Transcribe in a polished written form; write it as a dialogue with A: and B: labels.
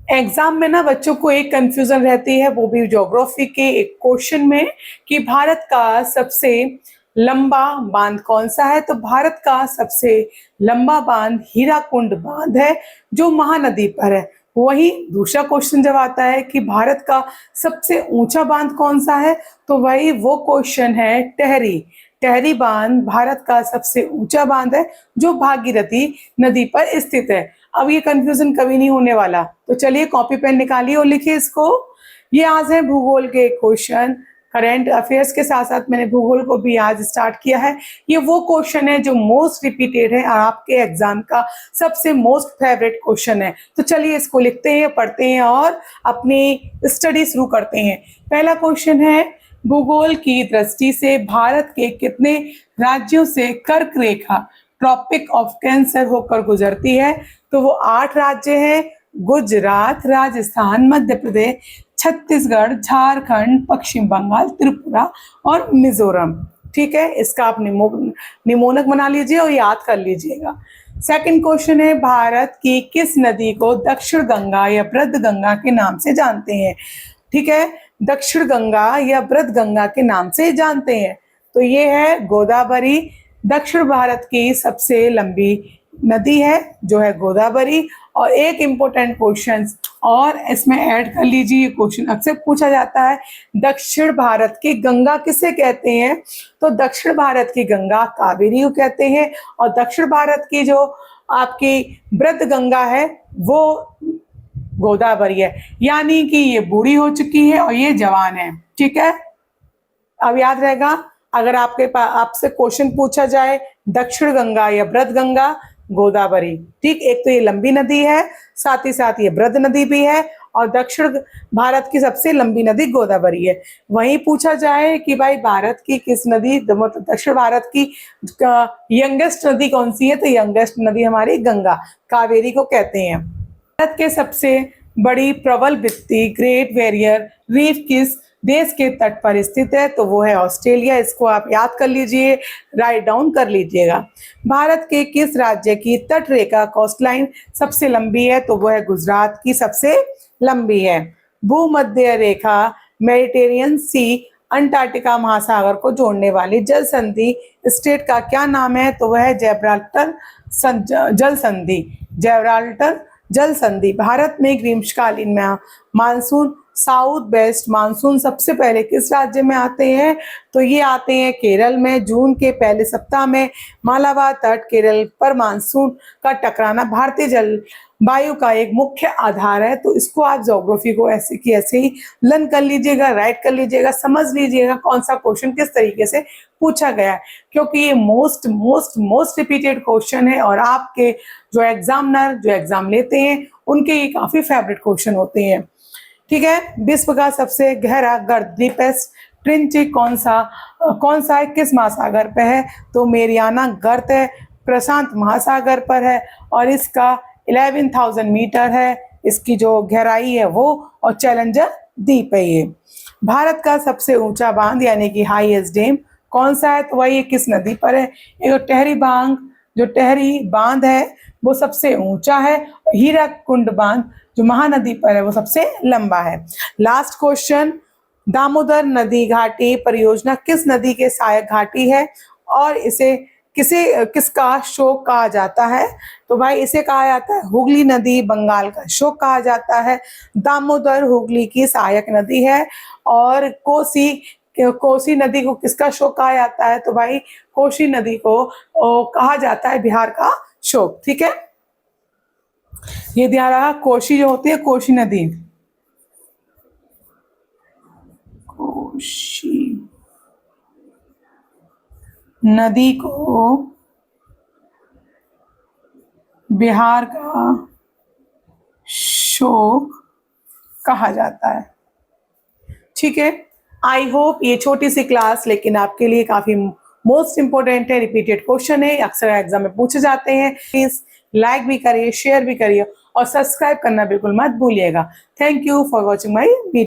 A: Exam में ना बच्चों को एक कंफ्यूजन रहती है, वो भी ज्योग्राफी के एक क्वेश्चन में, कि भारत का सबसे लंबा बांध कौन सा है। तो भारत का सबसे लंबा बांध हीराकुंड बांध है, जो महानदी पर है। वही दूसरा क्वेश्चन जब आता है कि भारत का सबसे ऊंचा बांध कौन सा है, तो वही वो क्वेश्चन है टेहरी। टेहरी बांध भारत का सबसे ऊंचा बांध है, जो भागीरथी नदी पर स्थित है। अब ये कंफ्यूजन कभी नहीं होने वाला, तो चलिए कॉपी पेन निकालिए और लिखिए इसको। ये आज है भूगोल के क्वेश्चन। करंट अफेयर्स के साथ साथ मैंने भूगोल को भी आज स्टार्ट किया है। ये वो क्वेश्चन है जो मोस्ट रिपीटेड है और आपके एग्जाम का सबसे मोस्ट फेवरेट क्वेश्चन है। तो चलिए इसको लिखते हैं, पढ़ते हैं और अपनी स्टडी शुरू करते हैं। पहला क्वेश्चन है, भूगोल की दृष्टि से भारत के कितने राज्यों से कर्क रेखा ट्रॉपिक ऑफ कैंसर होकर गुजरती है। तो वो 8 राज्य हैं: गुजरात, राजस्थान, मध्य प्रदेश, छत्तीसगढ़, झारखंड, पश्चिम बंगाल, त्रिपुरा और मिजोरम। ठीक है, इसका आप निमोनक बना लीजिए और याद कर लीजिएगा। सेकंड क्वेश्चन है, भारत की किस नदी को दक्षिण गंगा या बृहद गंगा के नाम से जानते हैं। ठीक है, दक्षिण गंगा या बृहद गंगा के नाम से जानते हैं। तो ये है गोदावरी। दक्षिण भारत की सबसे लंबी नदी है जो है गोदावरी। और एक इंपॉर्टेंट क्वेश्चन और इसमें ऐड कर लीजिए, ये क्वेश्चन अक्सर पूछा जाता है, दक्षिण भारत की गंगा किसे कहते हैं। तो दक्षिण भारत की गंगा कावेरी को कहते हैं, और दक्षिण भारत की जो आपकी बृहद गंगा है वो गोदावरी है। यानी कि ये बूढ़ी हो चुकी है और ये जवान है। ठीक है, अब याद रहेगा, अगर आपसे क्वेश्चन पूछा जाए दक्षिण गंगा या बृहद गंगा, गोदावरी। ठीक, एक तो ये लंबी नदी है, साथ ही साथ ये बृहद नदी भी है, और दक्षिण भारत की सबसे लंबी नदी गोदावरी है। वहीं पूछा जाए कि भाई भारत की किस नदी, मतलब दक्षिण भारत की यंगेस्ट नदी कौन सी है, तो यंगेस्ट नदी हमारी गंगा, कावेरी को कहते हैं। भारत के सबसे बड़ी प्रबल भित्ति ग्रेट बैरियर रीफ किस देश के तट पर स्थित है। तो वो है ऑस्ट्रेलिया। इसको आप याद कर लीजिए, राइट डाउन कर लीजिएगा। भारत के किस राज्य की तट रेखा कोस्टलाइन सबसे लंबी है। तो वो है गुजरात की सबसे लंबी है। भूमध्य रेखा, मेडिटेरियन सी, अंटार्कटिका महासागर को जोड़ने वाली जल संधि स्टेट का क्या नाम है। तो वह है जैब्राल्टर जल संधि। जैब्राल्टर जल संधि। भारत में ग्रीष्मकालीन मानसून साउथ वेस्ट मानसून सबसे पहले किस राज्य में आते हैं। तो ये आते हैं केरल में। जून के पहले सप्ताह में मालाबार तट केरल पर मानसून का टकराना भारतीय जलवायु का एक मुख्य आधार है। तो इसको आप ज्योग्राफी को ऐसे की ऐसे ही लर्न कर लीजिएगा, राइट कर लीजिएगा, समझ लीजिएगा कौन सा क्वेश्चन किस तरीके से पूछा गया है, क्योंकि ये मोस्ट रिपीटेड क्वेश्चन है और आपके जो एग्जाम लेते हैं उनके ये काफी फेवरेट क्वेश्चन होते हैं। ठीक है, विश्व का सबसे गहरा गर्त डीपेस्ट ट्रेंच कौन सा है, किस महासागर पे है। तो मेरियाना गर्त है, प्रशांत महासागर पर है, और इसका 11,000 मीटर है इसकी जो गहराई है वो, और चैलेंजर द्वीप है ये। भारत का सबसे ऊंचा बांध यानी कि हाईएस्ट डैम कौन सा है। तो वही किस नदी पर है। एक टेहरी बांध है वो सबसे ऊंचा है। हीराकुंड बांध जो महानदी पर है वो सबसे लंबा है। लास्ट क्वेश्चन, दामोदर नदी घाटी परियोजना किस नदी के सहायक घाटी है और इसे किसका शोक कहा जाता है। तो भाई इसे कहा जाता है हुगली नदी, बंगाल का शोक कहा जाता है। दामोदर हुगली की सहायक नदी है। और कोसी नदी को किसका शोक कहा जाता है। तो भाई कोसी नदी को कहा जाता है बिहार का शोक। ठीक है, ये ध्यान रहा, कोसी जो होती है कोसी नदी, कोसी नदी को बिहार का शोक कहा जाता है। ठीक है, आई होप ये छोटी सी क्लास लेकिन आपके लिए काफी मोस्ट इंपोर्टेंट है, रिपीटेड क्वेश्चन है, अक्सर एग्जाम में पूछे जाते हैं। प्लीज लाइक भी करिए, शेयर भी करिए और सब्सक्राइब करना बिल्कुल मत भूलिएगा। Thank you for watching my video.